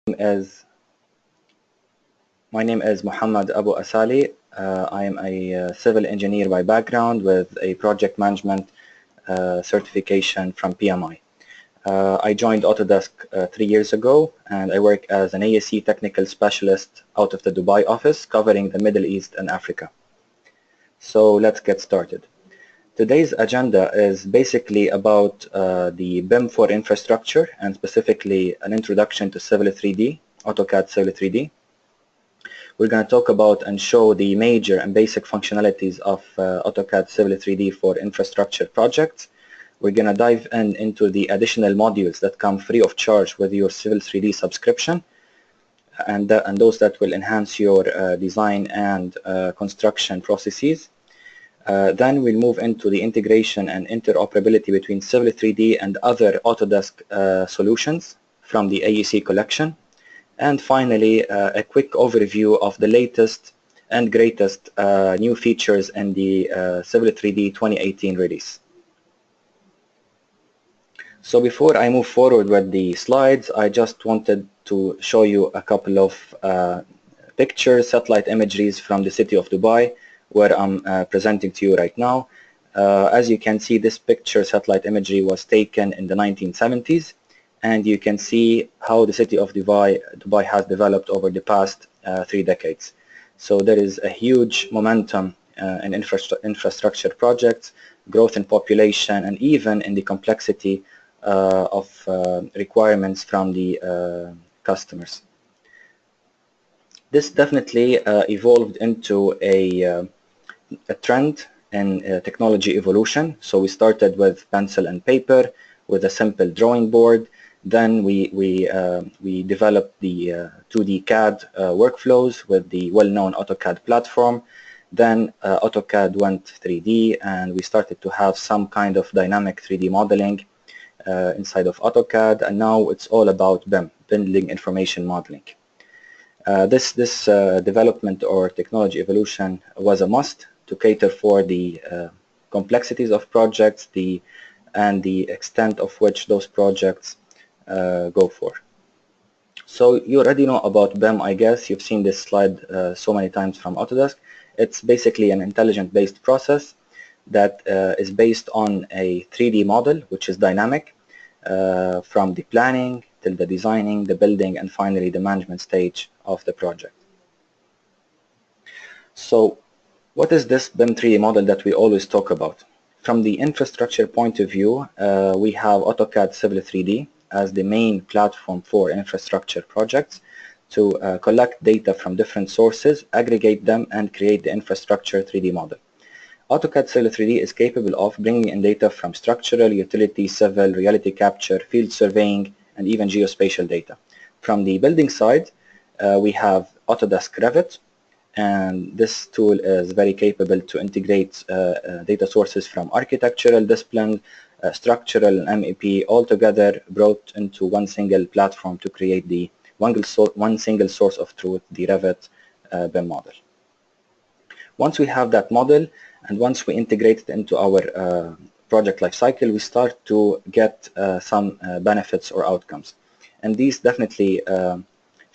My name is Muhammad Abu Asali. I am a civil engineer by background with a project management certification from PMI. I joined Autodesk 3 years ago, and I work as an ASC technical specialist out of the Dubai office covering the Middle East and Africa. So let's get started. Today's agenda is basically about the BIM for infrastructure, and specifically an introduction to Civil 3D, AutoCAD Civil 3D. We're going to talk about and show the major and basic functionalities of AutoCAD Civil 3D for infrastructure projects. We're going to dive into the additional modules that come free of charge with your Civil 3D subscription, and those that will enhance your design and construction processes. Then we'll move into the integration and interoperability between Civil 3D and other Autodesk solutions from the AEC collection. And finally, a quick overview of the latest and greatest new features in the Civil 3D 2018 release. So before I move forward with the slides, I just wanted to show you a couple of pictures, satellite imageries from the city of Dubai, where I'm presenting to you right now. As you can see, this picture satellite imagery was taken in the 1970s, and you can see how the city of Dubai has developed over the past 3 decades. So there is a huge momentum in infrastructure projects, growth in population, and even in the complexity of requirements from the customers. This definitely evolved into a trend in technology evolution. So we started with pencil and paper, with a simple drawing board. Then we developed the 2D CAD workflows with the well-known AutoCAD platform. Then AutoCAD went 3D, and we started to have some kind of dynamic 3D modeling inside of AutoCAD, and now it's all about BIM, Building Information Modeling. This development or technology evolution was a must to cater for the complexities of projects and the extent of which those projects go for. So you already know about BIM, I guess. You've seen this slide so many times from Autodesk. It's basically an intelligent-based process that is based on a 3D model, which is dynamic, from the planning till the designing, the building, and finally the management stage of the project. So what is this BIM 3D model that we always talk about? From the infrastructure point of view, we have AutoCAD Civil 3D as the main platform for infrastructure projects to collect data from different sources, aggregate them, and create the infrastructure 3D model. AutoCAD Civil 3D is capable of bringing in data from structural, utility, civil, reality capture, field surveying, and even geospatial data. From the building side, we have Autodesk Revit, and this tool is very capable to integrate data sources from architectural disciplines, structural, and MEP, all together brought into one single platform to create the one single source of truth, the Revit BIM model. Once we have that model, and once we integrate it into our project lifecycle, we start to get some benefits or outcomes. And these definitely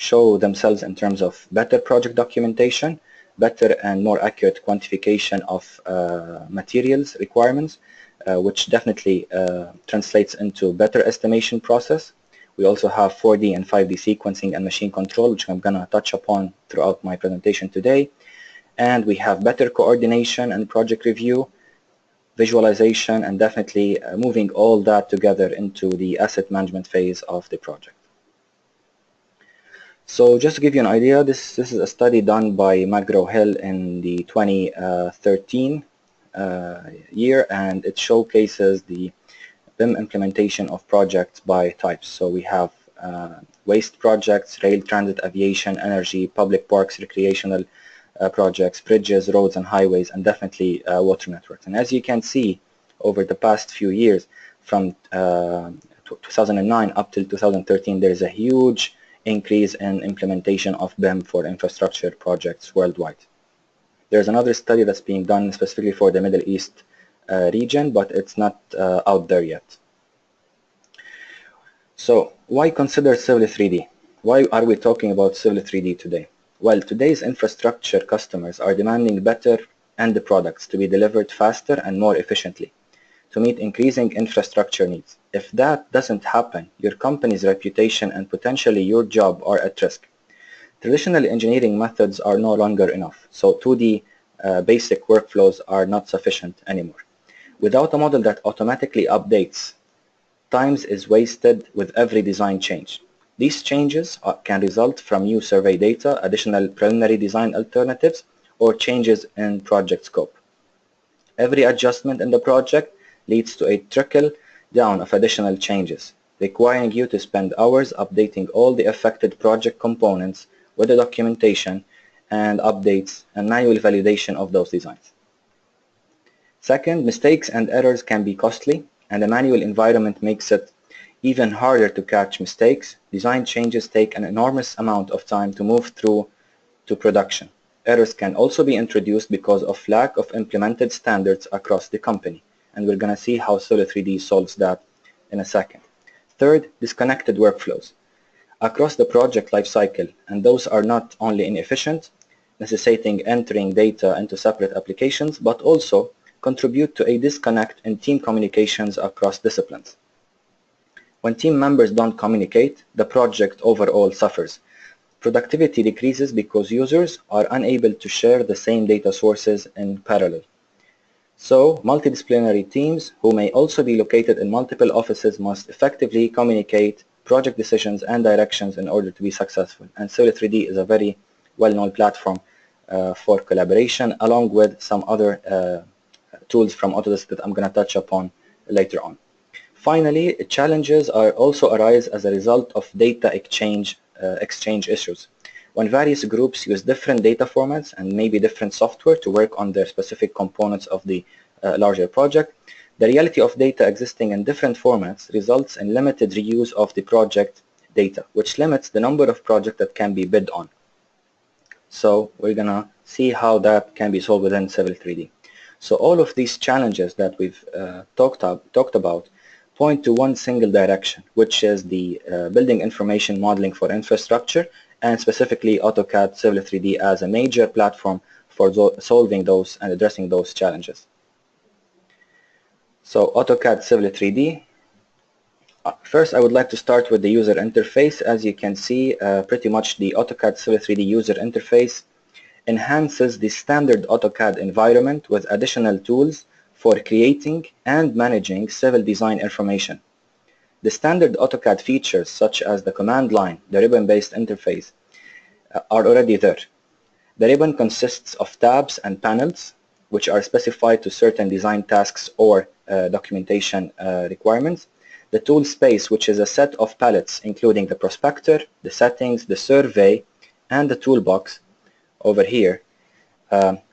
show themselves in terms of better project documentation, better and more accurate quantification of materials requirements, which definitely translates into better estimation process. We also have 4D and 5D sequencing and machine control, which I'm going to touch upon throughout my presentation today. And we have better coordination and project review, visualization, and definitely moving all that together into the asset management phase of the project. So just to give you an idea, this is a study done by McGraw-Hill in the 2013 year, and it showcases the BIM implementation of projects by types. So we have waste projects, rail, transit, aviation, energy, public parks, recreational projects, bridges, roads and highways, and definitely water networks. And as you can see, over the past few years, from 2009 up till 2013, there is a huge increase in implementation of BIM for infrastructure projects worldwide. There's another study that's being done specifically for the Middle East region, but it's not out there yet. So why consider Civil 3D? Why are we talking about Civil 3D today? Well, today's infrastructure customers are demanding better end products to be delivered faster and more efficiently to meet increasing infrastructure needs. If that doesn't happen, your company's reputation and potentially your job are at risk. Traditional engineering methods are no longer enough, so 2D basic workflows are not sufficient anymore. Without a model that automatically updates, time is wasted with every design change. These changes can result from new survey data, additional preliminary design alternatives, or changes in project scope. Every adjustment in the project leads to a trickle down of additional changes, requiring you to spend hours updating all the affected project components with the documentation and updates and manual validation of those designs. Second, mistakes and errors can be costly, and the manual environment makes it even harder to catch mistakes. Design changes take an enormous amount of time to move through to production. Errors can also be introduced because of lack of implemented standards across the company, and we're going to see how Civil 3D solves that in a second. Third, disconnected workflows across the project lifecycle, and those are not only inefficient, necessitating entering data into separate applications, but also contribute to a disconnect in team communications across disciplines. When team members don't communicate, the project overall suffers. Productivity decreases because users are unable to share the same data sources in parallel. So, multidisciplinary teams, who may also be located in multiple offices, must effectively communicate project decisions and directions in order to be successful. And Civil 3D is a very well-known platform for collaboration, along with some other tools from Autodesk that I'm going to touch upon later on. Finally, challenges also arise as a result of data exchange issues. When various groups use different data formats and maybe different software to work on their specific components of the larger project, the reality of data existing in different formats results in limited reuse of the project data, which limits the number of projects that can be bid on. So we're going to see how that can be solved within Civil 3D. So all of these challenges that we've talked about point to one single direction, which is the building information modeling for infrastructure, and specifically AutoCAD Civil 3D as a major platform for solving those and addressing those challenges. So AutoCAD Civil 3D. First, I would like to start with the user interface. As you can see, pretty much the AutoCAD Civil 3D user interface enhances the standard AutoCAD environment with additional tools for creating and managing civil design information. The standard AutoCAD features such as the command line, the ribbon-based interface, are already there. The ribbon consists of tabs and panels which are specified to certain design tasks or documentation requirements. The tool space, which is a set of palettes including the prospector, the settings, the survey, and the toolbox over here,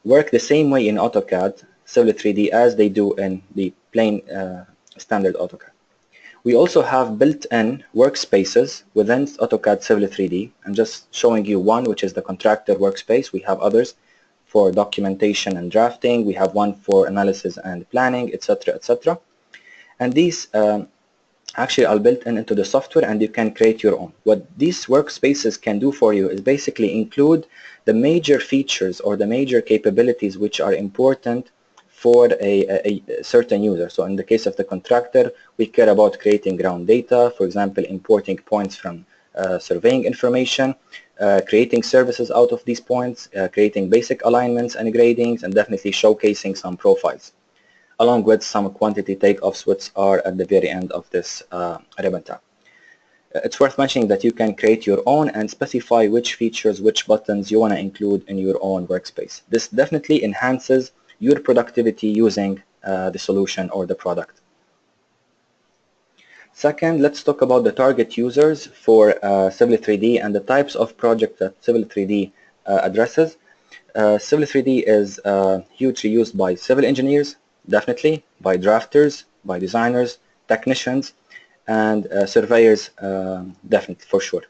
work the same way in AutoCAD Civil 3D as they do in the plain standard AutoCAD. We also have built-in workspaces within AutoCAD Civil 3D. I'm just showing you one, which is the contractor workspace. We have others for documentation and drafting. We have one for analysis and planning, etc., etc. And these actually are built into the software, and you can create your own. What these workspaces can do for you is basically include the major features or the major capabilities which are important for a certain user. So in the case of the contractor, we care about creating ground data, for example, importing points from surveying information, creating services out of these points, creating basic alignments and gradings, and definitely showcasing some profiles, along with some quantity takeoffs which are at the very end of this ribbon tab. It's worth mentioning that you can create your own and specify which features, which buttons you want to include in your own workspace. This definitely enhances your productivity using the solution or the product. Second, let's talk about the target users for Civil 3D and the types of projects that Civil 3D addresses. Civil 3D is hugely used by civil engineers, definitely, by drafters, by designers, technicians, and surveyors, definitely, for sure.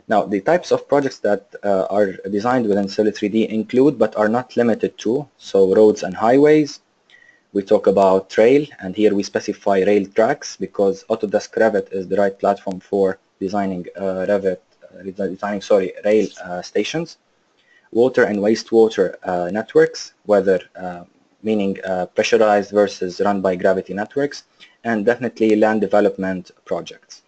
Now, the types of projects that are designed within Civil 3D include, but are not limited to, so roads and highways. We talk about rail, and here we specify rail tracks because Autodesk Revit is the right platform for designing Revit rail stations, water and wastewater networks, whether meaning pressurized versus run by gravity networks, and definitely land development projects.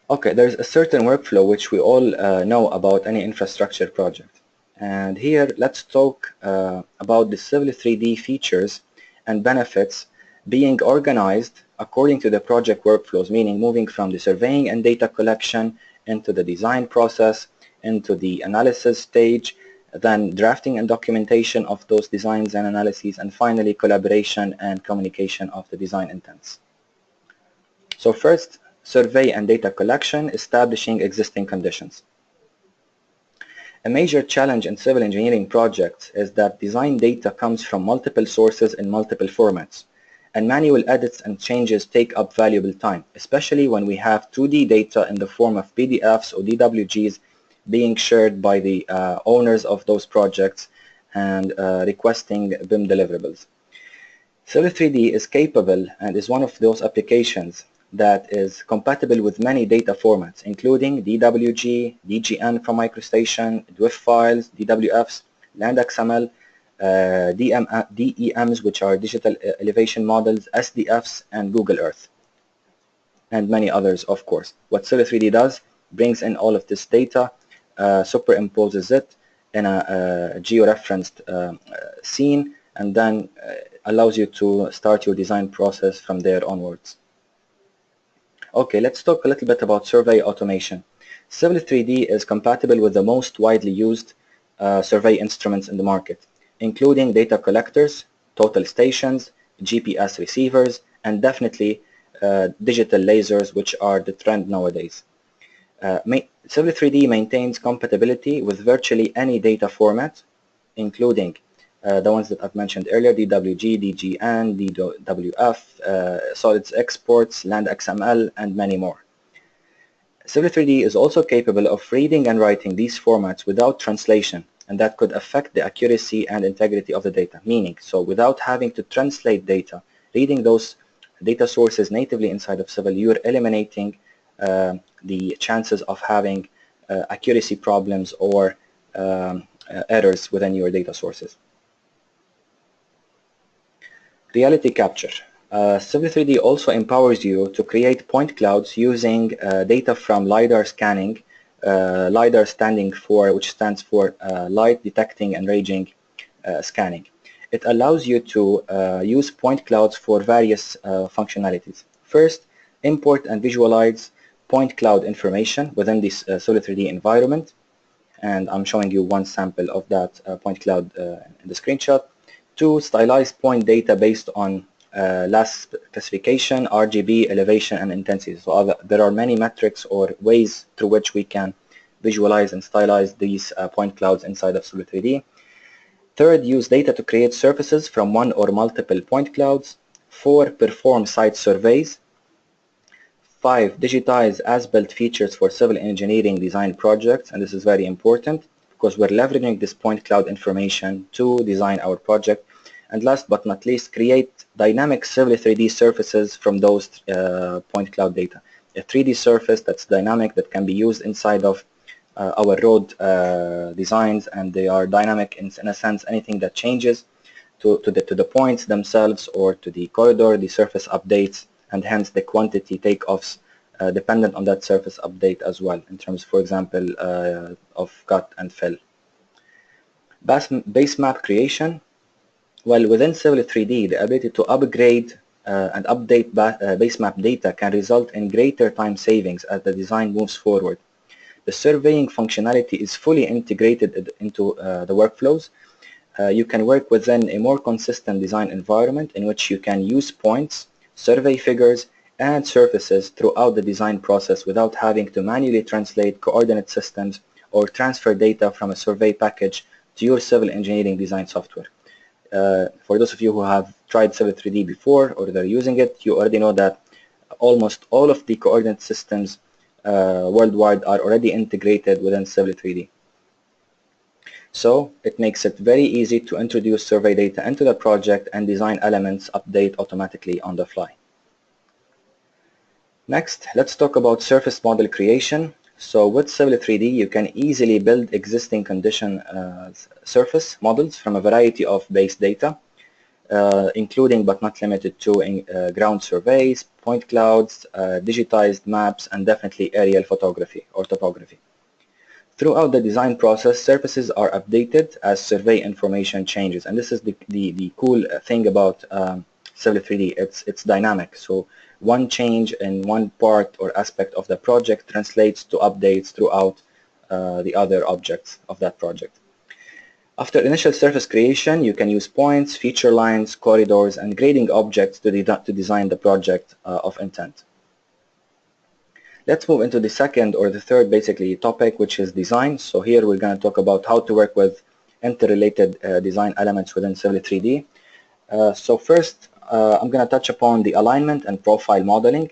Okay, there's a certain workflow which we all know about any infrastructure project. And here, let's talk about the Civil 3D features and benefits being organized according to the project workflows, meaning moving from the surveying and data collection into the design process, into the analysis stage, then drafting and documentation of those designs and analyses, and finally collaboration and communication of the design intents. So first, survey and data collection, establishing existing conditions. A major challenge in civil engineering projects is that design data comes from multiple sources in multiple formats, and manual edits and changes take up valuable time, especially when we have 2D data in the form of PDFs or DWGs being shared by the owners of those projects and requesting BIM deliverables. Civil 3D is capable and is one of those applications that is compatible with many data formats, including DWG, DGN from MicroStation, DWF files, DWFs, Land XML, DEMs, which are digital elevation models, SDFs, and Google Earth, and many others, of course. What Civil 3D does, brings in all of this data, superimposes it in a georeferenced scene, and then allows you to start your design process from there onwards. Okay, let's talk a little bit about survey automation. Civil 3D is compatible with the most widely used survey instruments in the market, including data collectors, total stations, GPS receivers, and definitely digital lasers, which are the trend nowadays. Civil 3D maintains compatibility with virtually any data format, including the ones that I've mentioned earlier, DWG, DGN, DWF, solids exports, Land XML, and many more. Civil 3D is also capable of reading and writing these formats without translation, and that could affect the accuracy and integrity of the data. Meaning, so without having to translate data, reading those data sources natively inside of Civil, you're eliminating the chances of having accuracy problems or errors within your data sources. Reality capture. Civil 3D also empowers you to create point clouds using data from LiDAR scanning, LiDAR which stands for light detecting and ranging scanning. It allows you to use point clouds for various functionalities. First, import and visualize point cloud information within this Civil 3D environment, and I'm showing you one sample of that point cloud in the screenshot. 2, stylize point data based on last classification, RGB, elevation, and intensity. So there are many metrics or ways through which we can visualize and stylize these point clouds inside of Civil 3D. 3rd, use data to create surfaces from one or multiple point clouds. 4, perform site surveys. 5, digitize as-built features for civil engineering design projects, and this is very important because we're leveraging this point cloud information to design our project. And last but not least, create dynamic Civil 3D surfaces from those point cloud data. A 3D surface that's dynamic, that can be used inside of our road designs, and they are dynamic in a sense. Anything that changes to the points themselves or to the corridor, the surface updates, and hence the quantity takeoffs dependent on that surface update as well, in terms, for example, of cut and fill. Base map creation. Well, within Civil 3D, the ability to upgrade and update base map data can result in greater time savings as the design moves forward. The surveying functionality is fully integrated into the workflows. You can work within a more consistent design environment in which you can use points, survey figures, and surfaces throughout the design process without having to manually translate coordinate systems or transfer data from a survey package to your civil engineering design software. For those of you who have tried Civil 3D before or they're using it, you already know that almost all of the coordinate systems worldwide are already integrated within Civil 3D. So it makes it very easy to introduce survey data into the project and design elements update automatically on the fly. Next, let's talk about surface model creation. So with Civil 3D, you can easily build existing condition surface models from a variety of base data, including but not limited to ground surveys, point clouds, digitized maps, and definitely aerial photography or topography. Throughout the design process, surfaces are updated as survey information changes, and this is the cool thing about Civil 3D. It's dynamic, so one change in one part or aspect of the project translates to updates throughout the other objects of that project. After initial surface creation, you can use points, feature lines, corridors, and grading objects to design the project of intent. Let's move into the second or the third basically topic, which is design. So here we're going to talk about how to work with interrelated design elements within Civil 3D. So first, I'm going to touch upon the alignment and profile modeling.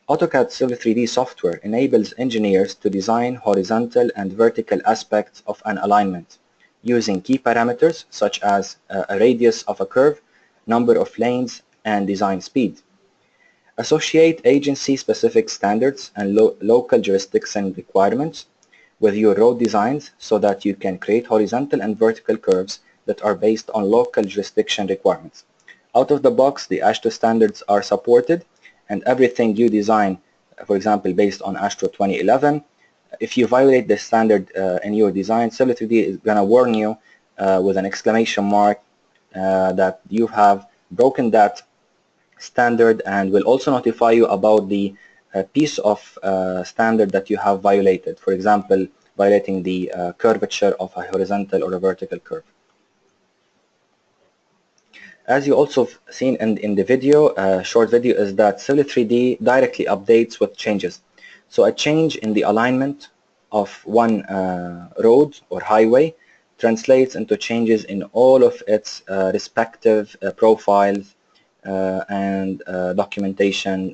AutoCAD Civil 3D software enables engineers to design horizontal and vertical aspects of an alignment using key parameters such as a radius of a curve, number of lanes, and design speed. Associate agency-specific standards and local jurisdiction requirements with your road designs so that you can create horizontal and vertical curves that are based on local jurisdiction requirements. Out of the box, the AASHTO standards are supported, and everything you design, for example, based on AASHTO 2011, if you violate the standard in your design, Civil 3D is going to warn you with an exclamation mark that you have broken that standard, and will also notify you about the piece of standard that you have violated. For example, violating the curvature of a horizontal or a vertical curve. As you also seen in the video, short video, is that Civil 3D directly updates with changes. So a change in the alignment of one road or highway translates into changes in all of its respective profiles and documentation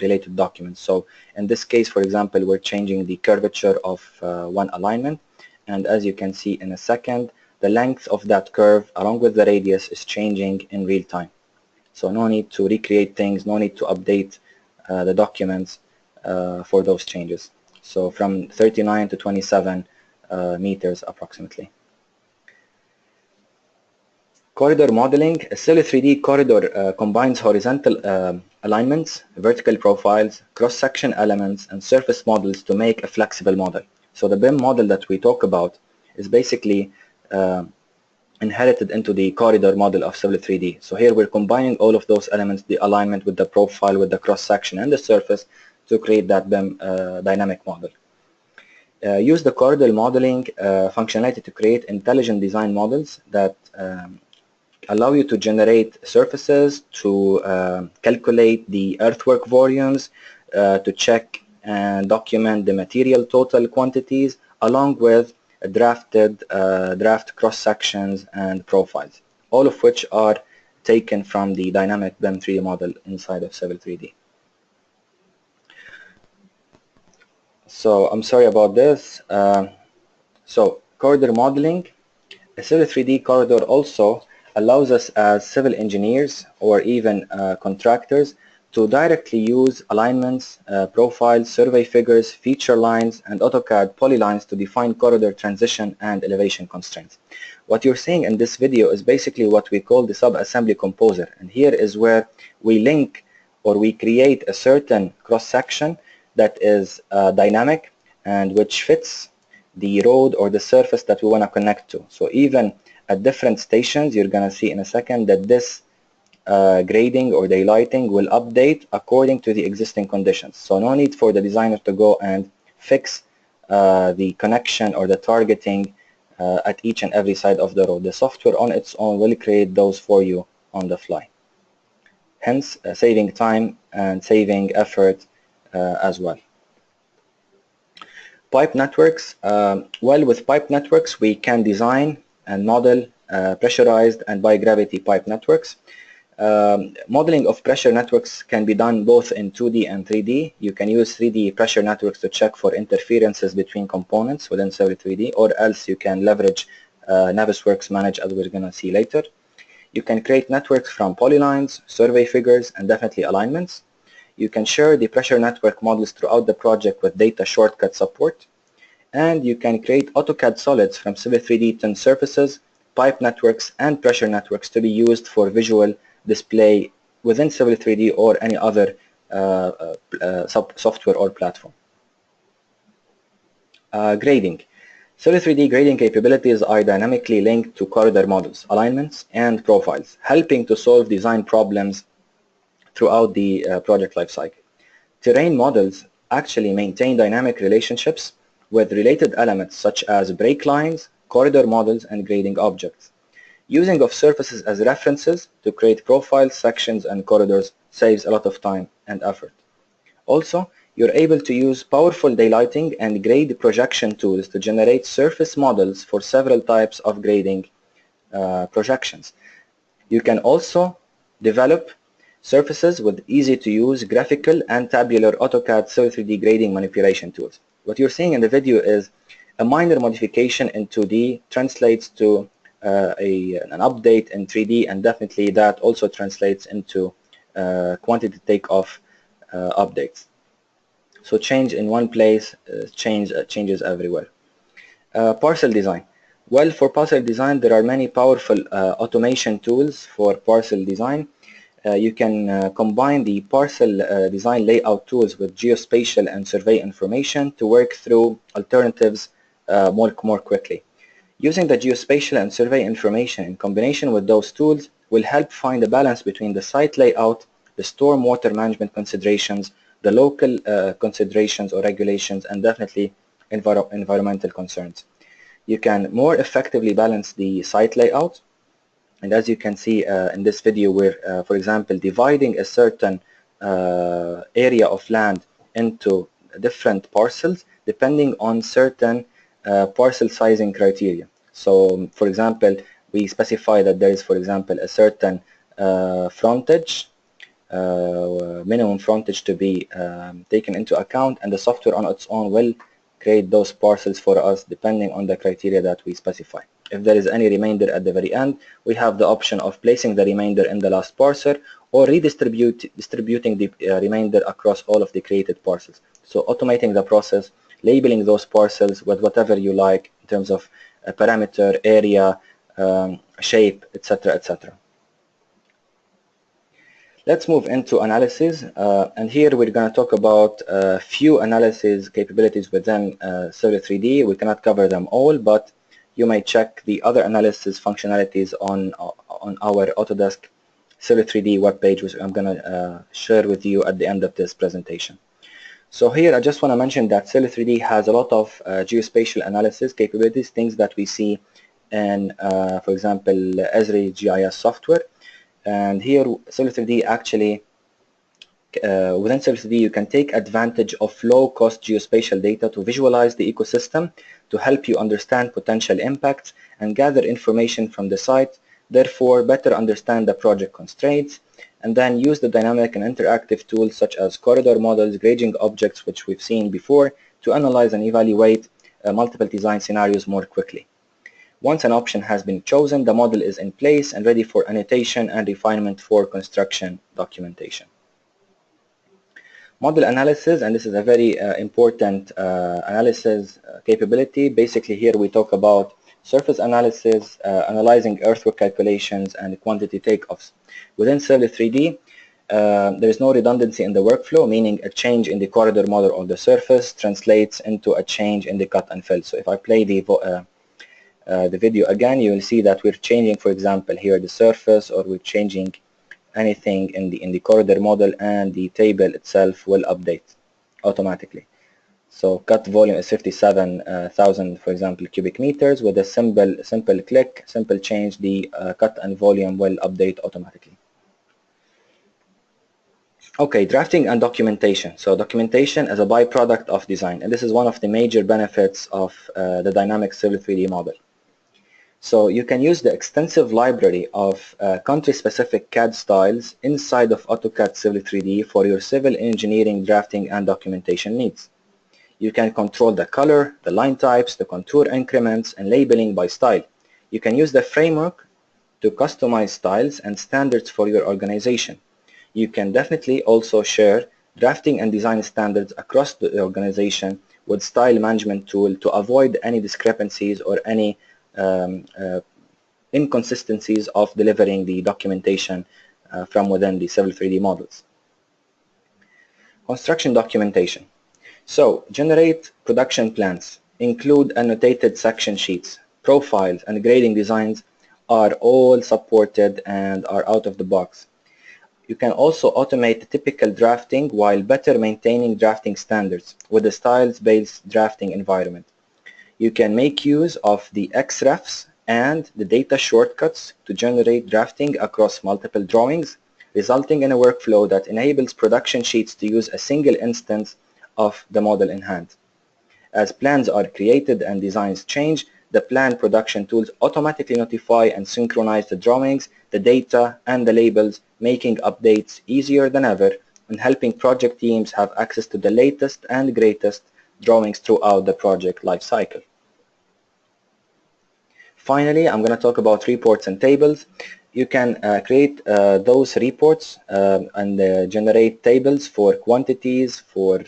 related documents. So in this case, for example, we're changing the curvature of one alignment, and as you can see in a second, the length of that curve along with the radius is changing in real time. So no need to recreate things, no need to update the documents for those changes. So from 39 to 27 meters approximately. Corridor modeling. A Civil 3D corridor combines horizontal alignments, vertical profiles, cross-section elements, and surface models to make a flexible model. So the BIM model that we talk about is basically inherited into the corridor model of Civil 3D. So here we're combining all of those elements, the alignment with the profile, with the cross-section and the surface, to create that BIM dynamic model. Use the corridor modeling functionality to create intelligent design models that allow you to generate surfaces, to calculate the earthwork volumes, to check and document the material total quantities, along with draft cross-sections and profiles, all of which are taken from the dynamic BIM 3D model inside of Civil 3D. So I'm sorry about this. So corridor modeling, a Civil 3D corridor also allows us as civil engineers or even contractors to directly use alignments, profiles, survey figures, feature lines, and AutoCAD polylines to define corridor transition and elevation constraints. What you're seeing in this video is basically what we call the sub-assembly composer, and here is where we link or we create a certain cross-section that is dynamic and which fits the road or the surface that we want to connect to. So even at different stations, you're going to see in a second that this grading or daylighting will update according to the existing conditions. So no need for the designer to go and fix the connection or the targeting at each and every side of the road. The software on its own will create those for you on the fly. Hence, saving time and saving effort as well. Pipe networks. Well, with pipe networks, we can design and model pressurized and bi-gravity pipe networks. Modeling of pressure networks can be done both in 2D and 3D. You can use 3D pressure networks to check for interferences between components within Civil 3D, or else you can leverage Navisworks Manage, as we're going to see later. You can create networks from polylines, survey figures, and definitely alignments. You can share the pressure network models throughout the project with data shortcut support. And you can create AutoCAD solids from Civil 3D tin surfaces, pipe networks, and pressure networks to be used for visual display within Civil 3D or any other software or platform. Grading. Civil 3D grading capabilities are dynamically linked to corridor models, alignments, and profiles, helping to solve design problems throughout the project lifecycle. Terrain models actually maintain dynamic relationships with related elements such as break lines, corridor models, and grading objects. Using of surfaces as references to create profiles, sections, and corridors saves a lot of time and effort. Also, you're able to use powerful daylighting and grade projection tools to generate surface models for several types of grading projections. You can also develop surfaces with easy-to-use graphical and tabular AutoCAD Civil 3D grading manipulation tools. What you're seeing in the video is a minor modification in 2D translates to an update in 3D, and definitely that also translates into quantity takeoff updates. So change in one place, changes everywhere. Parcel design. Well, for parcel design, there are many powerful automation tools for parcel design. You can combine the parcel design layout tools with geospatial and survey information to work through alternatives more quickly. Using the geospatial and survey information in combination with those tools will help find a balance between the site layout, the stormwater management considerations, the local considerations or regulations, and definitely environmental concerns. You can more effectively balance the site layout, and as you can see in this video, we're, for example, dividing a certain area of land into different parcels depending on certain parcel sizing criteria. So, for example, we specify that there is, for example, a certain frontage, minimum frontage to be taken into account, and the software on its own will create those parcels for us depending on the criteria that we specify. If there is any remainder at the very end, we have the option of placing the remainder in the last parcel or distributing the remainder across all of the created parcels. So automating the process, labeling those parcels with whatever you like in terms of parameter, area, shape, etc., etc. Let's move into analysis, and here we're going to talk about a few analysis capabilities within Civil 3D. We cannot cover them all, but you may check the other analysis functionalities on our Autodesk Civil 3D webpage, which I'm going to share with you at the end of this presentation. So here I just want to mention that Civil 3D has a lot of geospatial analysis capabilities, things that we see in, for example, Esri GIS software. And here Civil 3D actually, within Civil 3D you can take advantage of low-cost geospatial data to visualize the ecosystem to help you understand potential impacts and gather information from the site, therefore better understand the project constraints, and then use the dynamic and interactive tools such as corridor models, grading objects, which we've seen before, to analyze and evaluate multiple design scenarios more quickly. Once an option has been chosen, the model is in place and ready for annotation and refinement for construction documentation. Model analysis, and this is a very important analysis capability. Basically here we talk about surface analysis, analyzing earthwork calculations, and quantity takeoffs. Within Civil 3D, there is no redundancy in the workflow, meaning a change in the corridor model or the surface translates into a change in the cut and fill. So if I play the video again, you will see that we're changing, for example, here the surface, or we're changing anything in the corridor model, and the table itself will update automatically. So cut volume is 57,000, for example, cubic meters. With a simple click, simple change, the cut and volume will update automatically. Okay, drafting and documentation. So documentation is a byproduct of design, and this is one of the major benefits of the dynamic Civil 3D model. So you can use the extensive library of country-specific CAD styles inside of AutoCAD Civil 3D for your civil engineering drafting and documentation needs. You can control the color, the line types, the contour increments, and labeling by style. You can use the framework to customize styles and standards for your organization. You can definitely also share drafting and design standards across the organization with style management tool to avoid any discrepancies or any inconsistencies of delivering the documentation from within the Civil 3D models. Construction documentation. So, generate production plans, include annotated section sheets, profiles, and grading designs are all supported and are out of the box. You can also automate typical drafting while better maintaining drafting standards with a styles-based drafting environment. You can make use of the XREFs and the data shortcuts to generate drafting across multiple drawings, resulting in a workflow that enables production sheets to use a single instance of the model in hand. As plans are created and designs change, the plan production tools automatically notify and synchronize the drawings, the data, and the labels, making updates easier than ever and helping project teams have access to the latest and greatest drawings throughout the project lifecycle. Finally, I'm going to talk about reports and tables. You can create those reports and generate tables for quantities, for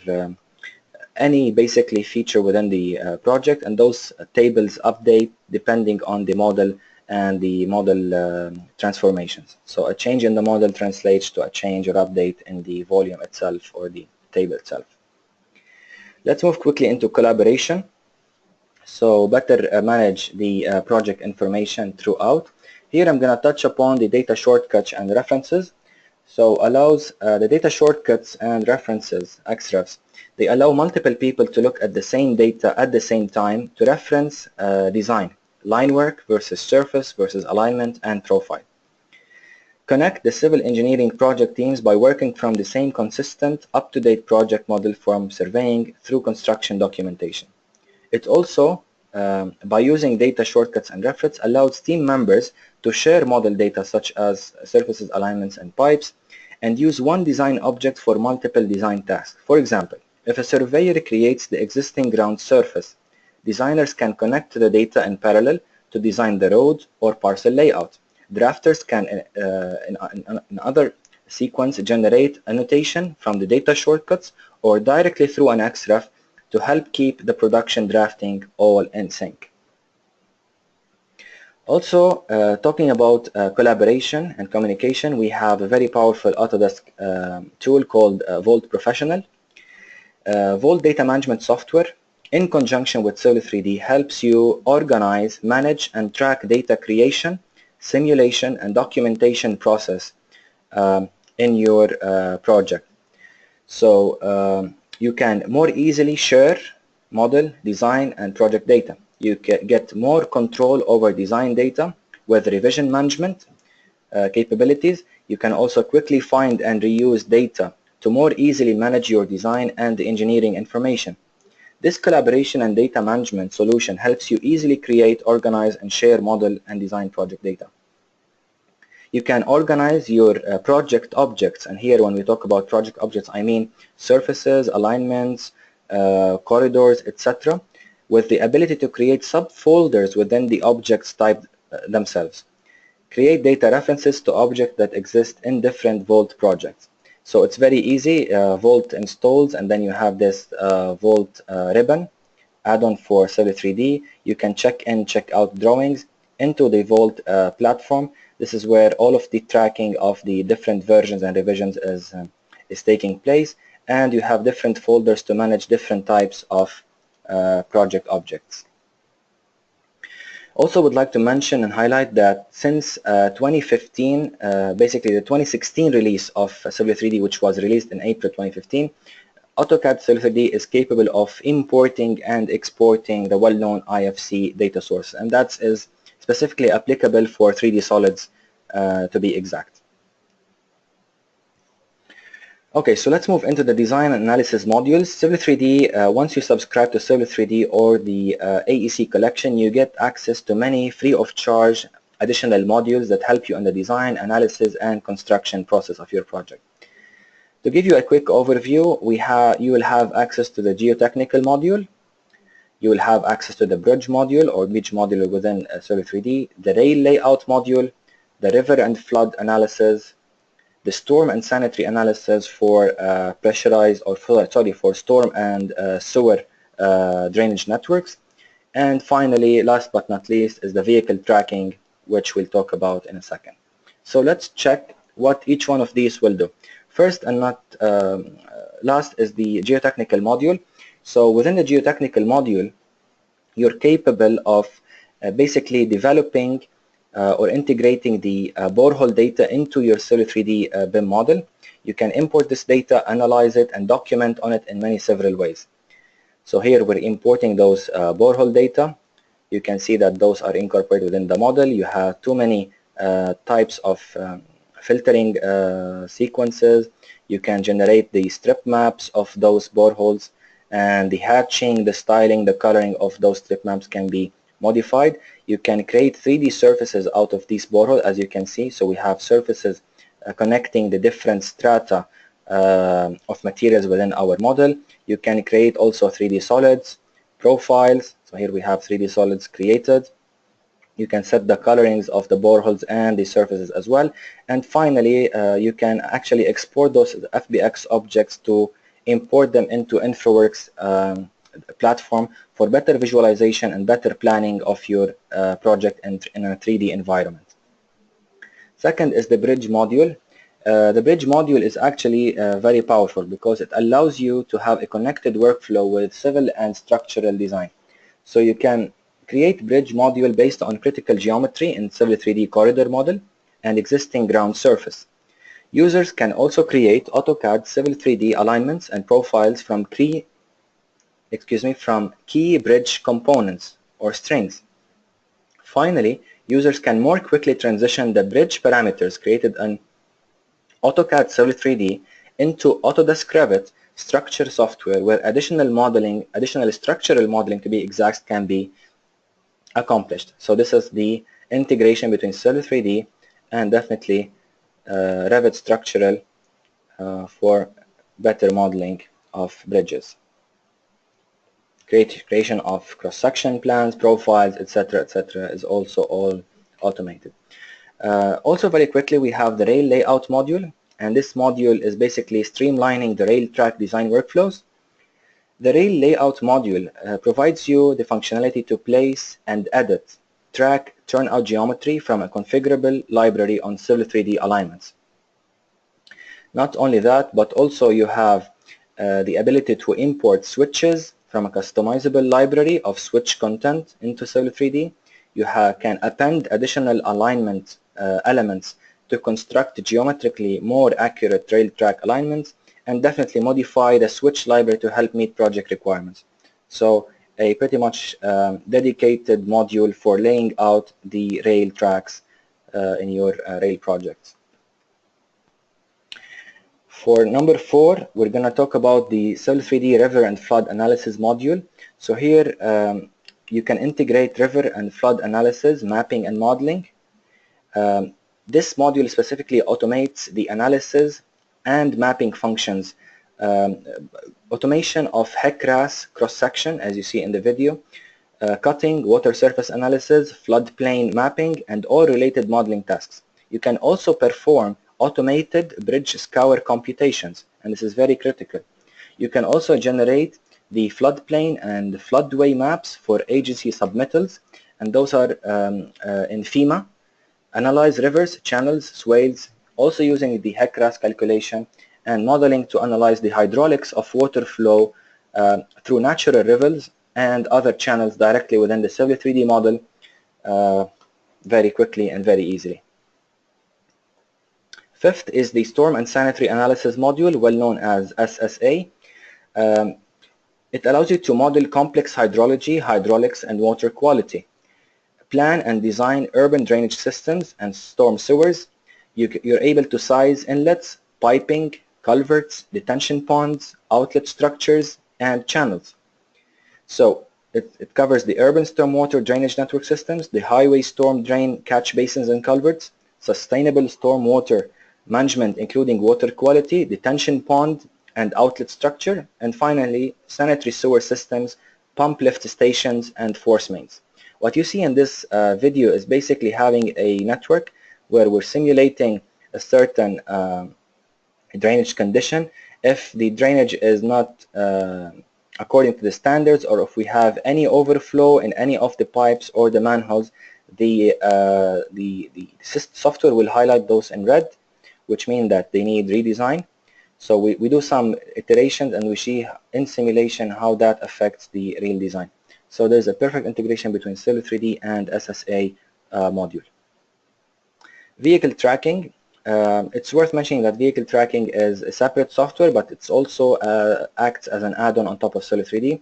any basically feature within the project, and those tables update depending on the model and the model transformations. So a change in the model translates to a change or update in the volume itself or the table itself. Let's move quickly into collaboration. So better manage the project information throughout. Here I'm going to touch upon the data shortcuts and references. So allows the data shortcuts and references, XREFs, they allow multiple people to look at the same data at the same time to reference design, line work versus surface versus alignment and profile. Connect the civil engineering project teams by working from the same consistent, up-to-date project model from surveying through construction documentation. It also, by using data shortcuts and reference, allows team members to share model data such as surfaces, alignments, and pipes, and use one design object for multiple design tasks. For example, if a surveyor creates the existing ground surface, designers can connect to the data in parallel to design the road or parcel layout. Drafters can, in other sequence, generate annotation from the data shortcuts or directly through an XREF to help keep the production drafting all in sync. Also, talking about collaboration and communication, we have a very powerful Autodesk tool called Vault Professional. Vault data management software, in conjunction with Civil 3D, helps you organize, manage, and track data creation, simulation, and documentation process in your project. So you can more easily share model, design, and project data. You can get more control over design data with revision management capabilities. You can also quickly find and reuse data to more easily manage your design and engineering information. This collaboration and data management solution helps you easily create, organize, and share model and design project data. You can organize your project objects, and here when we talk about project objects, I mean surfaces, alignments, corridors, etc., with the ability to create subfolders within the objects type themselves. Create data references to objects that exist in different Vault projects. So it's very easy. Vault installs, and then you have this Vault ribbon add-on for Civil 3D. You can check in, check out drawings into the Vault platform. This is where all of the tracking of the different versions and revisions is taking place, and you have different folders to manage different types of project objects. Also would like to mention and highlight that since 2015, basically the 2016 release of Civil 3D, which was released in April 2015, AutoCAD Civil 3D is capable of importing and exporting the well-known IFC data source, and that is specifically applicable for 3D solids to be exact. Okay, so let's move into the design and analysis modules. Civil 3D, once you subscribe to Civil 3D or the AEC collection, you get access to many free of charge additional modules that help you in the design, analysis, and construction process of your project. To give you a quick overview, you will have access to the Geotechnical Module. You will have access to the Bridge Module or Beach Module within Civil 3D, the Rail Layout Module, the River and Flood Analysis, the storm and sanitary analysis for pressurized, or for storm and sewer drainage networks. And finally, last but not least, is the vehicle tracking, which we'll talk about in a second. So let's check what each one of these will do. First and not last is the geotechnical module. So within the geotechnical module, you're capable of basically developing or integrating the borehole data into your Civil 3D BIM model. You can import this data, analyze it, and document on it in many several ways. So here we're importing those borehole data. You can see that those are incorporated within the model. You have too many types of filtering sequences. You can generate the strip maps of those boreholes, and the hatching, the styling, the coloring of those strip maps can be modified. You can create 3D surfaces out of these boreholes, as you can see. So we have surfaces connecting the different strata of materials within our model. You can create also 3D solids, profiles. So here we have 3D solids created. You can set the colorings of the boreholes and the surfaces as well. And finally, you can actually export those FBX objects to import them into Infraworks platform for better visualization and better planning of your project in a 3D environment. Second is the bridge module. The bridge module is actually very powerful because it allows you to have a connected workflow with civil and structural design. So you can create bridge module based on critical geometry in Civil 3D corridor model and existing ground surface. Users can also create AutoCAD Civil 3D alignments and profiles from key bridge components or strings. Finally, users can more quickly transition the bridge parameters created in AutoCAD Civil 3D into Autodesk Revit structure software, where additional structural modeling to be exact, can be accomplished. So this is the integration between Civil 3D and definitely Revit structural for better modeling of bridges. Creation of cross-section plans, profiles, etc., is also all automated. Also very quickly, we have the rail layout module, and this module is basically streamlining the rail track design workflows. The rail layout module provides you the functionality to place and edit track turnout geometry from a configurable library on Civil 3D alignments. Not only that, but also you have the ability to import switches from a customizable library of switch content into Civil 3D. You can append additional alignment elements to construct geometrically more accurate rail track alignments, and definitely modify the switch library to help meet project requirements. So a pretty much dedicated module for laying out the rail tracks in your rail projects. For number 4, we're going to talk about the Civil 3D river and flood analysis module. So here you can integrate river and flood analysis, mapping and modeling. This module specifically automates the analysis and mapping functions. Automation of HEC-RAS cross-section, as you see in the video, cutting, water surface analysis, floodplain mapping, and all related modeling tasks. You can also perform automated bridge scour computations, and this is very critical. You can also generate the floodplain and floodway maps for agency submittals, and those are in FEMA. Analyze rivers, channels, swales, also using the HEC-RAS calculation, and modeling to analyze the hydraulics of water flow through natural rivers and other channels directly within the Civil 3D model very quickly and very easily. Fifth is the Storm and Sanitary Analysis module, well known as SSA. It allows you to model complex hydrology, hydraulics, and water quality. Plan and design urban drainage systems and storm sewers. You're able to size inlets, piping, culverts, detention ponds, outlet structures, and channels. So it covers the urban stormwater drainage network systems, the highway storm drain catch basins and culverts, sustainable stormwater management including water quality, detention pond and outlet structure, and finally sanitary sewer systems, pump lift stations, and force mains. What you see in this video is basically having a network where we're simulating a certain drainage condition. If the drainage is not according to the standards, or if we have any overflow in any of the pipes or the manholes, the software will highlight those in red, which means that they need redesign. So we do some iterations and we see in simulation how that affects the real design. So there's a perfect integration between Civil 3D and SSA module. Vehicle tracking. It's worth mentioning that vehicle tracking is a separate software, but it's also acts as an add-on on top of Civil 3D.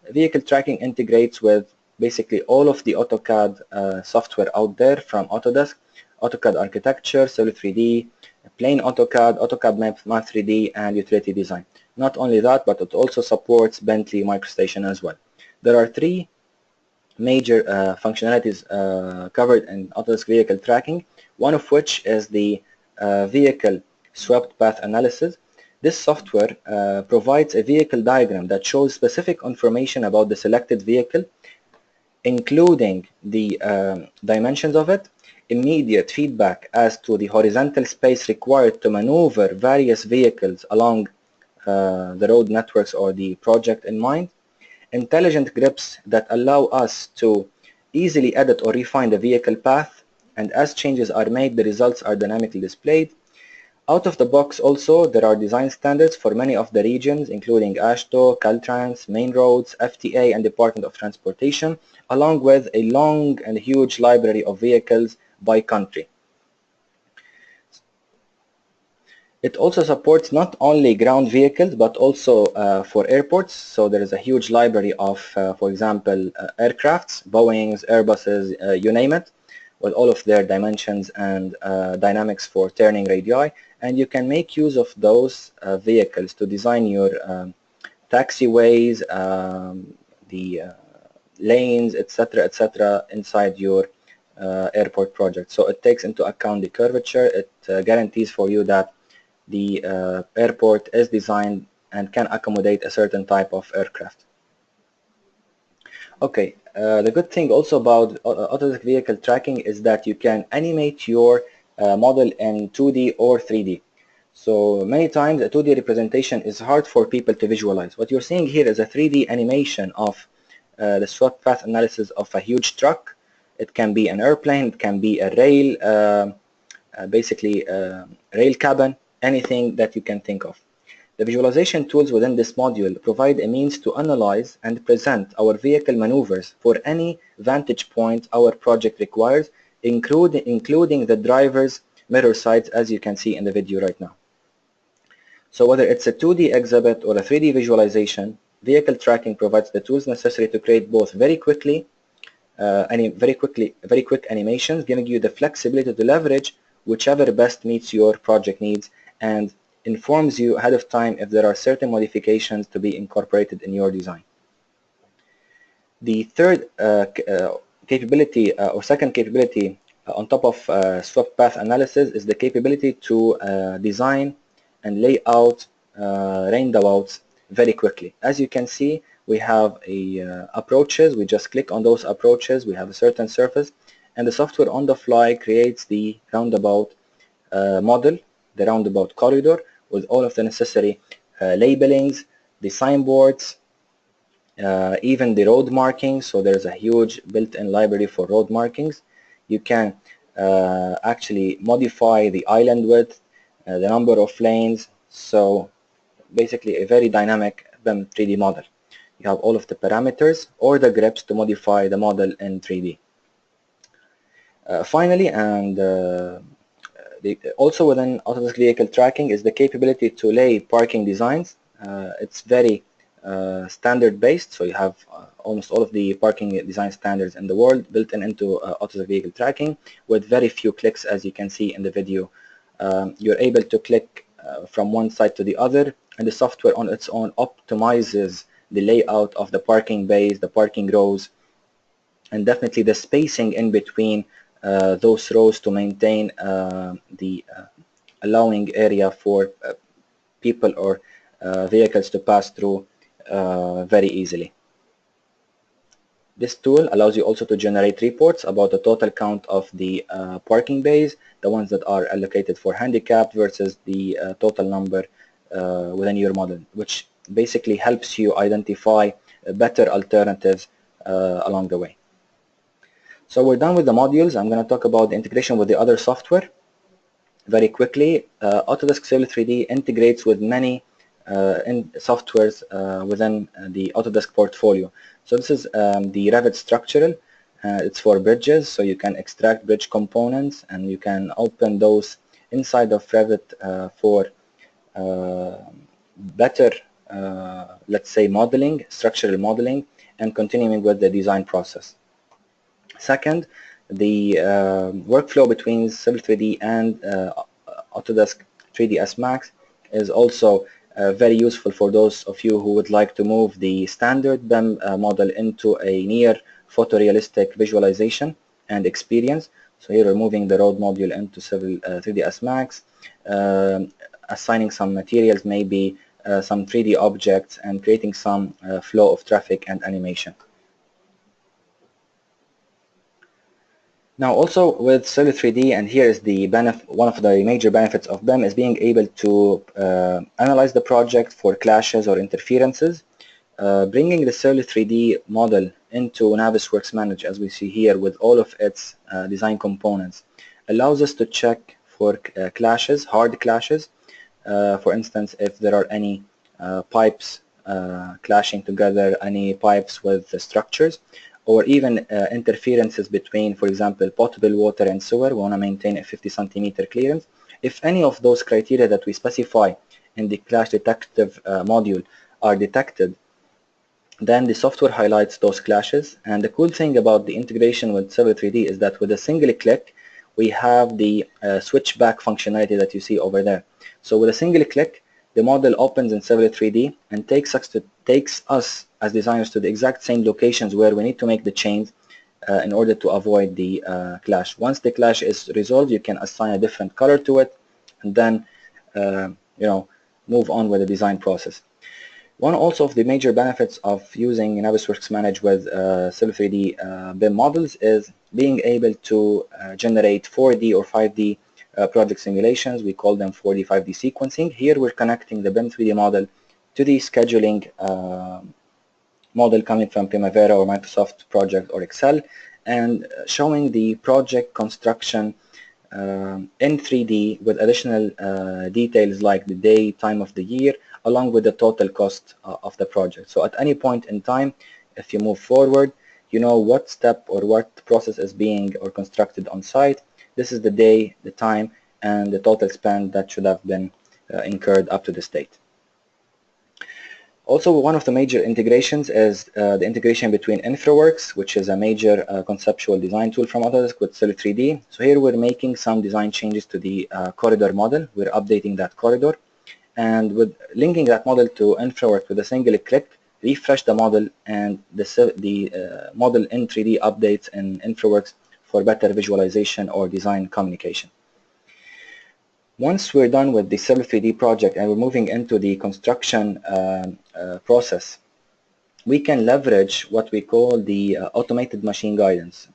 Vehicle tracking integrates with basically all of the AutoCAD software out there, from Autodesk, AutoCAD Architecture, Civil 3D, plain AutoCAD, AutoCAD Math 3D, and Utility Design. Not only that, but it also supports Bentley MicroStation as well. There are three major functionalities covered in Autodesk Vehicle Tracking, one of which is the Vehicle Swept Path Analysis. This software provides a vehicle diagram that shows specific information about the selected vehicle, including the dimensions of it, immediate feedback as to the horizontal space required to maneuver various vehicles along the road networks or the project in mind, intelligent grips that allow us to easily edit or refine the vehicle path, and as changes are made, the results are dynamically displayed. Out of the box also, there are design standards for many of the regions, including AASHTO, Caltrans, Main Roads, FTA, and Department of Transportation, along with a long and huge library of vehicles by country. It also supports not only ground vehicles, but also for airports. So there is a huge library of, for example, aircrafts, Boeings, Airbuses, you name it, with all of their dimensions and dynamics for turning radii. And you can make use of those vehicles to design your taxiways, the lanes, etc., inside your airport project. So it takes into account the curvature. It guarantees for you that the airport is designed and can accommodate a certain type of aircraft. Okay, the good thing also about Autodesk Vehicle Tracking is that you can animate your model in 2D or 3D. So many times a 2D representation is hard for people to visualize. What you're seeing here is a 3D animation of the swept path analysis of a huge truck. It can be an airplane, it can be a rail, basically rail cabin, anything that you can think of. The visualization tools within this module provide a means to analyze and present our vehicle maneuvers for any vantage point our project requires, including the driver's mirror sites, as you can see in the video right now. So whether it's a 2D exhibit or a 3D visualization, vehicle tracking provides the tools necessary to create both very quick animations, giving you the flexibility to leverage whichever best meets your project needs and informs you ahead of time if there are certain modifications to be incorporated in your design. The third capability or second capability on top of swept path analysis is the capability to design and lay out roundabouts very quickly. As you can see, we have approaches. We just click on those approaches. We have a certain surface, and the software on the fly creates the roundabout model, the roundabout corridor, with all of the necessary labelings, the signboards, even the road markings. So there's a huge built-in library for road markings. You can actually modify the island width, the number of lanes. So basically a very dynamic BIM 3D model. You have all of the parameters or the grips to modify the model in 3D. Finally, and also within Autodesk Vehicle Tracking is the capability to lay parking designs. It's very standard based, so you have almost all of the parking design standards in the world built into Autodesk Vehicle Tracking with very few clicks. As you can see in the video, you're able to click from one side to the other, and the software on its own optimizes the layout of the parking bays, the parking rows, and definitely the spacing in between those rows to maintain the allowing area for people or vehicles to pass through very easily. This tool allows you also to generate reports about the total count of the parking bays, the ones that are allocated for handicapped versus the total number within your model, which basically helps you identify better alternatives along the way. So we're done with the modules. I'm going to talk about the integration with the other software very quickly. Autodesk Civil 3D integrates with many softwares within the Autodesk portfolio. So this is the Revit structural. It's for bridges, so you can extract bridge components and you can open those inside of Revit for better, let's say, modeling, structural modeling, and continuing with the design process. Second, the workflow between Civil 3D and Autodesk 3ds Max is also very useful for those of you who would like to move the standard BIM model into a near photorealistic visualization and experience. So here we're moving the road module into Civil 3ds Max, assigning some materials, maybe some 3D objects, and creating some flow of traffic and animation. Now also with Civil 3D, and here is the one of the major benefits of BIM is being able to analyze the project for clashes or interferences. Bringing the Civil 3D model into Navisworks Manage, as we see here, with all of its design components, allows us to check for clashes, hard clashes. For instance, if there are any pipes clashing together, any pipes with the structures, or even interferences between, for example, potable water and sewer. We want to maintain a 50 centimeter clearance. If any of those criteria that we specify in the clash detective module are detected, then the software highlights those clashes. And the cool thing about the integration with Civil 3D is that with a single click, we have the switchback functionality that you see over there. So with a single click, the model opens in Civil 3D and takes us as designers to the exact same locations where we need to make the change in order to avoid the clash. Once the clash is resolved, you can assign a different color to it and then move on with the design process. One also of the major benefits of using Navisworks Manage with Civil 3D BIM models is being able to generate 4D or 5D project simulations. We call them 4D, 5D sequencing. Here we're connecting the BIM 3D model to the scheduling model coming from Primavera or Microsoft Project or Excel, and showing the project construction in 3D with additional details like the day, time of the year, along with the total cost of the project. So at any point in time, if you move forward, you know what step or what process is being or constructed on site. This is the day, the time, and the total spend that should have been incurred up to this date. Also, one of the major integrations is the integration between Infraworks, which is a major conceptual design tool from Autodesk, with Civil 3D. So here we're making some design changes to the corridor model. We're updating that corridor. And with linking that model to Infraworks with a single click, refresh the model, and the model in 3D updates in Infraworks for better visualization or design communication. Once we're done with the Civil 3D project and we're moving into the construction process, we can leverage what we call the automated machine guidance.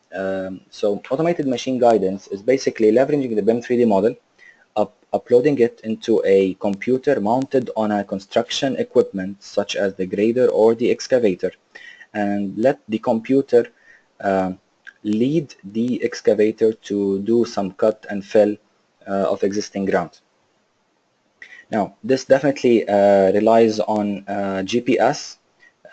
So automated machine guidance is basically leveraging the BIM 3D model, uploading it into a computer mounted on a construction equipment such as the grader or the excavator, and let the computer lead the excavator to do some cut and fill of existing ground. Now, this definitely relies on GPS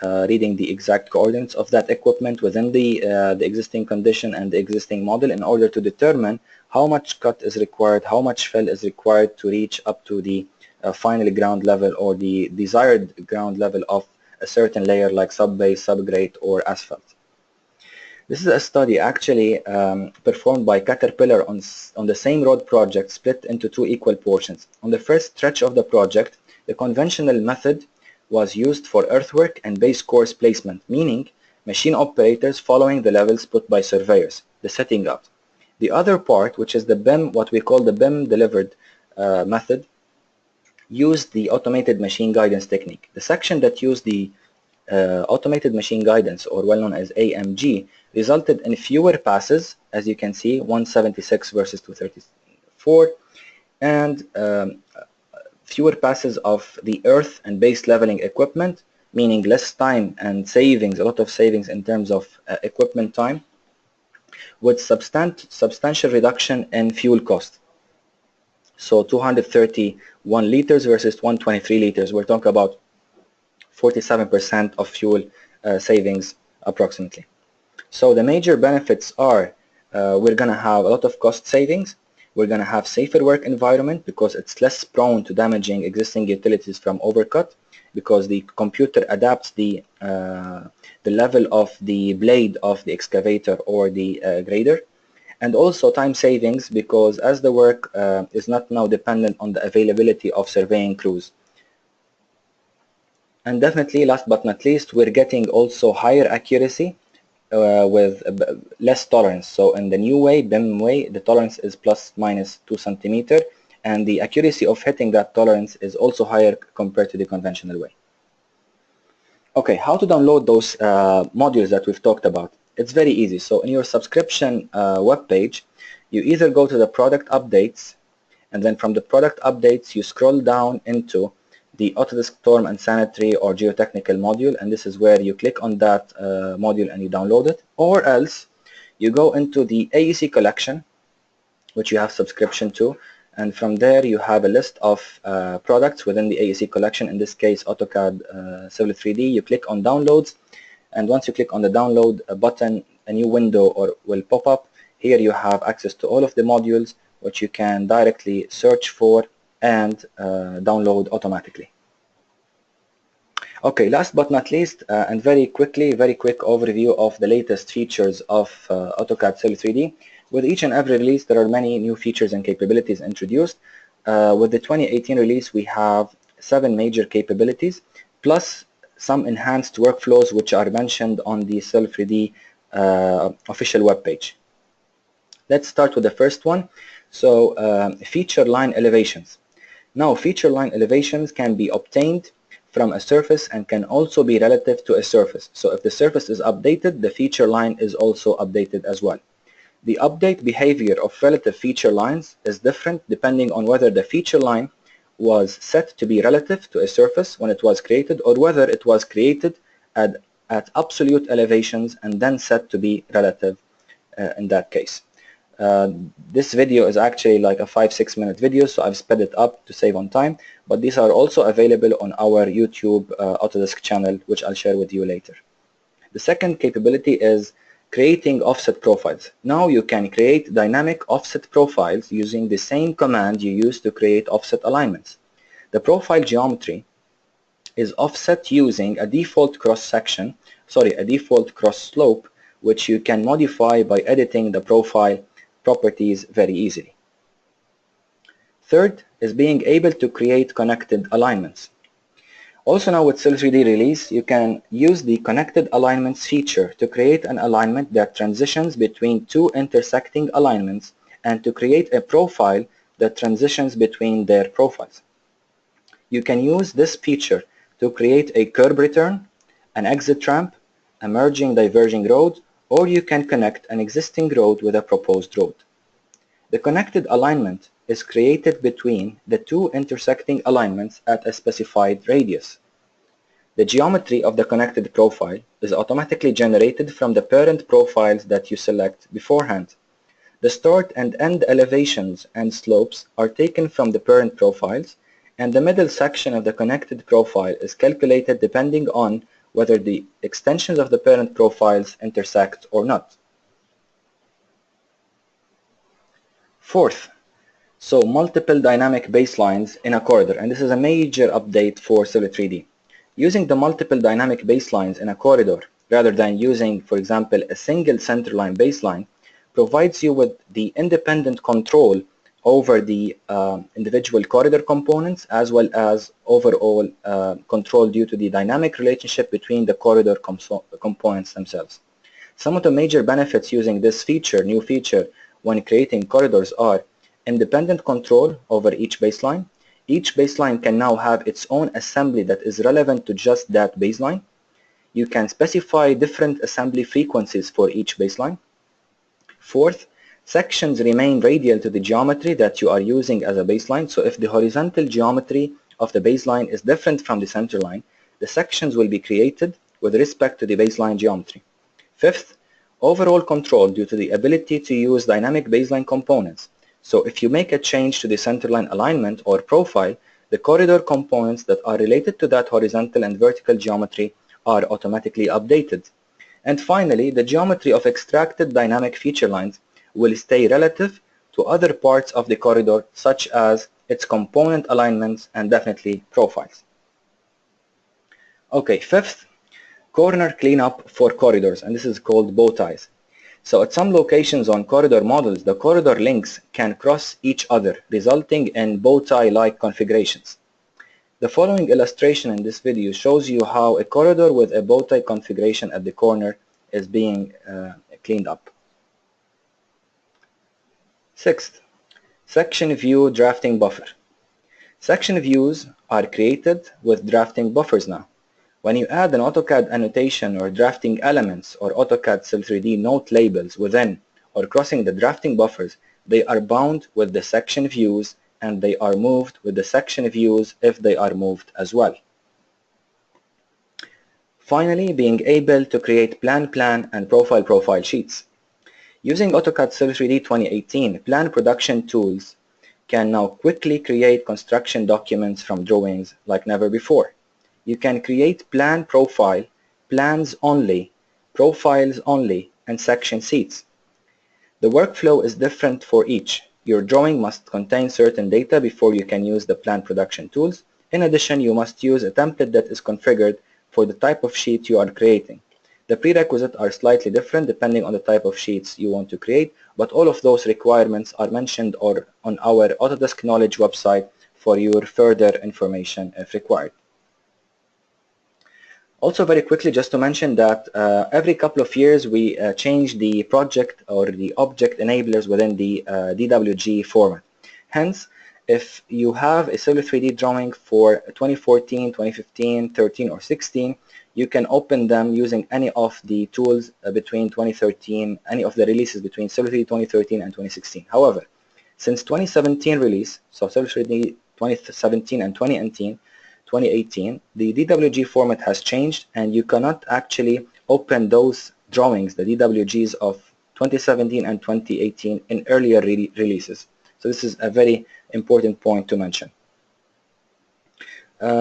reading the exact coordinates of that equipment within the existing condition and the existing model in order to determine how much cut is required, how much fill is required to reach up to the final ground level or the desired ground level of a certain layer like subbase, subgrade, or asphalt. This is a study actually performed by Caterpillar on the same road project, split into two equal portions. On the first stretch of the project, the conventional method was used for earthwork and base course placement, meaning machine operators following the levels put by surveyors, the setting up. The other part, which is the BIM, what we call the BIM delivered method, used the automated machine guidance technique. The section that used the automated machine guidance, or well known as AMG, resulted in fewer passes, as you can see, 176 versus 234, and fewer passes of the earth and base leveling equipment, meaning less time and savings, a lot of savings in terms of equipment time, with substantial reduction in fuel cost. So 231 liters versus 123 liters. We're talking about 47% of fuel savings approximately. So the major benefits are we're going to have a lot of cost savings. We're going to have safer work environment because it's less prone to damaging existing utilities from overcut, because the computer adapts the level of the blade of the excavator or the grader. And also time savings, because as the work is not now dependent on the availability of surveying crews. And definitely, last but not least, we're getting also higher accuracy with less tolerance. So in the new way, BIM way, the tolerance is plus minus 2 centimeter, and the accuracy of hitting that tolerance is also higher compared to the conventional way. Okay, how to download those modules that we've talked about? It's very easy. So in your subscription web page, you either go to the product updates, and then from the product updates you scroll down into the Autodesk Storm and Sanitary or Geotechnical Module, and this is where you click on that module and you download it. Or else you go into the AEC collection, which you have subscription to, and from there you have a list of products within the AEC collection, in this case AutoCAD Civil 3D. You click on downloads, and once you click on the download button, a new window will pop up. Here you have access to all of the modules, which you can directly search for and download automatically. Okay, last but not least, and very quick overview of the latest features of AutoCAD Civil 3D. With each and every release, there are many new features and capabilities introduced. With the 2018 release, we have 7 major capabilities, plus some enhanced workflows which are mentioned on the Civil 3D official webpage. Let's start with the first one. So feature line elevations. Now feature line elevations can be obtained from a surface and can also be relative to a surface. So if the surface is updated, the feature line is also updated as well. The update behavior of relative feature lines is different depending on whether the feature line was set to be relative to a surface when it was created, or whether it was created at absolute elevations and then set to be relative in that case. This video is actually like a 5-6 minute video, so I've sped it up to save on time, but these are also available on our YouTube Autodesk channel, which I'll share with you later. The second capability is creating offset profiles. Now you can create dynamic offset profiles using the same command you use to create offset alignments. The profile geometry is offset using a default cross slope, which you can modify by editing the profile properties very easily. Third is being able to create connected alignments. Also now with Civil 3D release, you can use the connected alignments feature to create an alignment that transitions between 2 intersecting alignments and to create a profile that transitions between their profiles. You can use this feature to create a curb return, an exit ramp, a merging diverging road, or you can connect an existing road with a proposed road. The connected alignment is created between the 2 intersecting alignments at a specified radius. The geometry of the connected profile is automatically generated from the parent profiles that you select beforehand. The start and end elevations and slopes are taken from the parent profiles, and the middle section of the connected profile is calculated depending on whether the extensions of the parent profiles intersect or not. Fourth, so multiple dynamic baselines in a corridor, and this is a major update for Civil 3D. Using the multiple dynamic baselines in a corridor rather than using, for example, a single centerline baseline provides you with the independent control over the individual corridor components, as well as overall control due to the dynamic relationship between the corridor components themselves. Some of the major benefits using this feature, new feature, when creating corridors are independent control over each baseline. Each baseline can now have its own assembly that is relevant to just that baseline. you can specify different assembly frequencies for each baseline. Fourth, sections remain radial to the geometry that you are using as a baseline. So if the horizontal geometry of the baseline is different from the center line, the sections will be created with respect to the baseline geometry. Fifth, overall control due to the ability to use dynamic baseline components. So if you make a change to the centerline alignment or profile, the corridor components that are related to that horizontal and vertical geometry are automatically updated. And finally, the geometry of extracted dynamic feature lines will stay relative to other parts of the corridor, such as its component alignments and definitely profiles. Okay, fifth, corner cleanup for corridors, and this is called bow ties. So at some locations on corridor models, the corridor links can cross each other, resulting in bow tie-like configurations. The following illustration in this video shows you how a corridor with a bow tie configuration at the corner is being cleaned up. Sixth, section view drafting buffer. Section views are created with drafting buffers now. When you add an AutoCAD annotation or drafting elements or AutoCAD Civil 3D note labels within or crossing the drafting buffers, they are bound with the section views and they are moved with the section views if they are moved as well. Finally, being able to create plan and profile sheets. Using AutoCAD Civil 3D 2018, plan production tools can now quickly create construction documents from drawings like never before. You can create plan profile, plans only, profiles only, and section sheets. The workflow is different for each. Your drawing must contain certain data before you can use the plan production tools. In addition, you must use a template that is configured for the type of sheet you are creating. The prerequisites are slightly different depending on the type of sheets you want to create, but all of those requirements are mentioned or on our Autodesk Knowledge website for your further information if required. Also, very quickly, just to mention that every couple of years we change the project or the object enablers within the DWG format. Hence, if you have a Civil 3D drawing for 2014, 2015, 13, or 16, you can open them using any of the tools between 2013, any of the releases between Civil 3D 2013 and 2016. However, since 2017 release, so Civil 3D 2017 and 2018, the DWG format has changed and you cannot actually open those drawings, the DWGs of 2017 and 2018 in earlier releases. So this is a very important point to mention.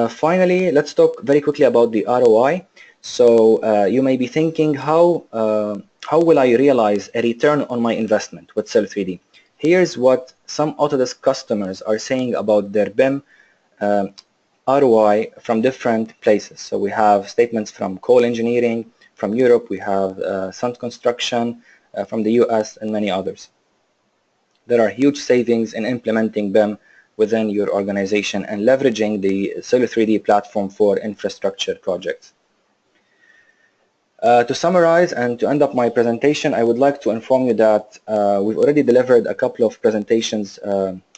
Finally, let's talk very quickly about the ROI. So you may be thinking, how will I realize a return on my investment with Civil 3D? Here's what some Autodesk customers are saying about their BIM ROI from different places. So we have statements from Cole Engineering, from Europe, we have Sun Construction, from the US, and many others. There are huge savings in implementing BIM within your organization and leveraging the Civil 3D platform for infrastructure projects. To summarize and to end up my presentation, I would like to inform you that we've already delivered a couple of presentations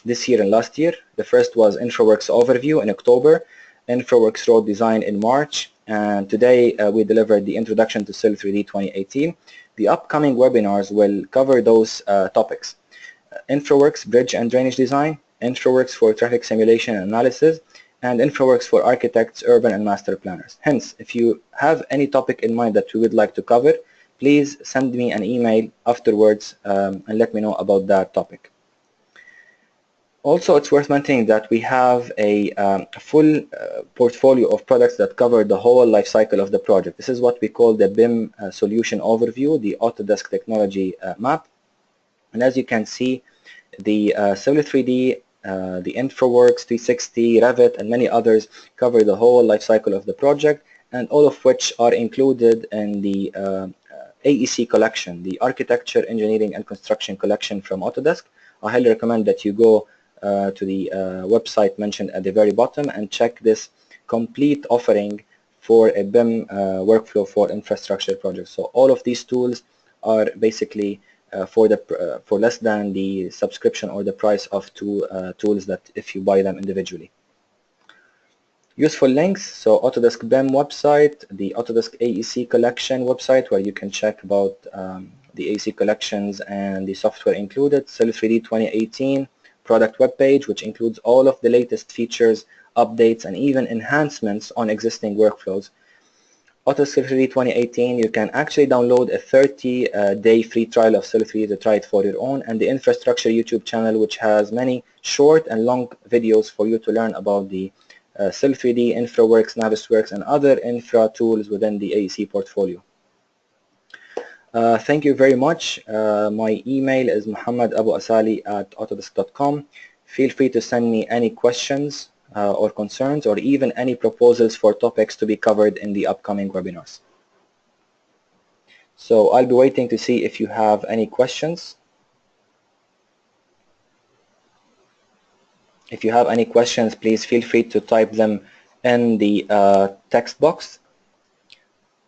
this year and last year. The first was Infraworks Overview in October, Infraworks Road Design in March, and today we delivered the Introduction to Civil 3D 2018. The upcoming webinars will cover those topics. Infraworks Bridge and Drainage Design, Infraworks for Traffic Simulation and Analysis, and Infraworks for Architects, Urban and Master Planners. Hence, if you have any topic in mind that we would like to cover, please send me an email afterwards and let me know about that topic. Also, it's worth mentioning that we have a full portfolio of products that cover the whole life cycle of the project. This is what we call the Bim Solution Overview, the Autodesk Technology Map. And as you can see, the Civil 3D, the Infraworks 360, Revit, and many others cover the whole life cycle of the project, and all of which are included in the AEC collection, the Architecture, Engineering, and Construction collection from Autodesk. I highly recommend that you go to the website mentioned at the very bottom and check this complete offering for a BIM workflow for infrastructure projects. So all of these tools are basically for less than the subscription or the price of two tools that if you buy them individually. Useful links, so Autodesk BIM website, the Autodesk AEC collection website where you can check about the AEC collections and the software included, Civil 3D 2018 product webpage, which includes all of the latest features, updates, and even enhancements on existing workflows. Autodesk 3D 2018, you can actually download a 30-day free trial of Civil 3D to try it for your own, and the Infrastructure YouTube channel, which has many short and long videos for you to learn about the Civil 3D, Infraworks, Navisworks, and other infra tools within the AEC portfolio. Thank you very much. My email is muhammadabouasali@autodesk.com. Feel free to send me any questions or concerns, or even any proposals for topics to be covered in the upcoming webinars. So I'll be waiting to see if you have any questions. If you have any questions, please feel free to type them in the text box,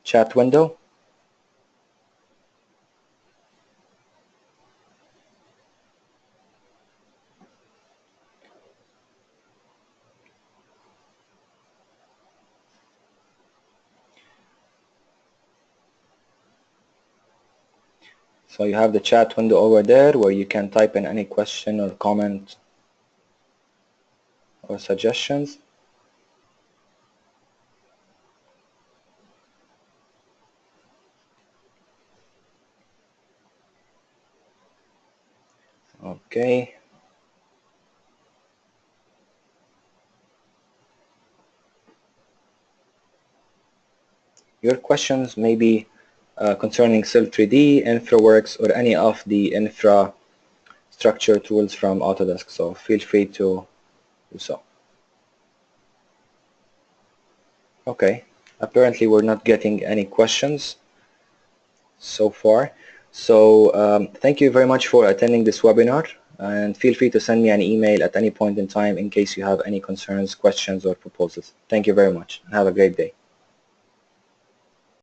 chat window. So you have the chat window over there where you can type in any question or comment or suggestions. Okay. Your questions may be concerning Civil 3D, Infraworks, or any of the infrastructure tools from Autodesk, so feel free to do so. Okay, apparently we're not getting any questions so far. So thank you very much for attending this webinar, and feel free to send me an email at any point in time in case you have any concerns, questions, or proposals. Thank you very much. Have a great day.